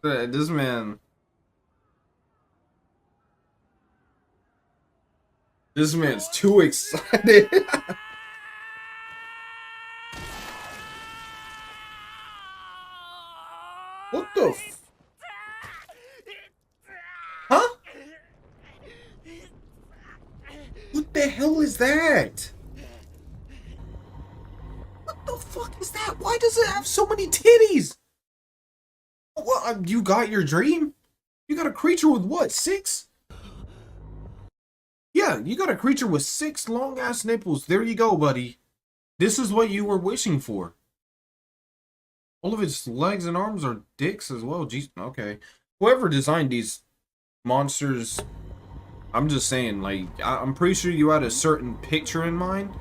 This man. This man's too excited. What the Huh? What the hell is that? What the fuck is that? Why does it have so many titties? Well, you got your dream? You got a creature with what, 6? Yeah, you got a creature with 6 long-ass nipples. There you go, buddy. This is what you were wishing for. All of its legs and arms are dicks as well. Jeez, okay. Whoever designed these monsters, I'm just saying, like, I'm pretty sure you had a certain picture in mind.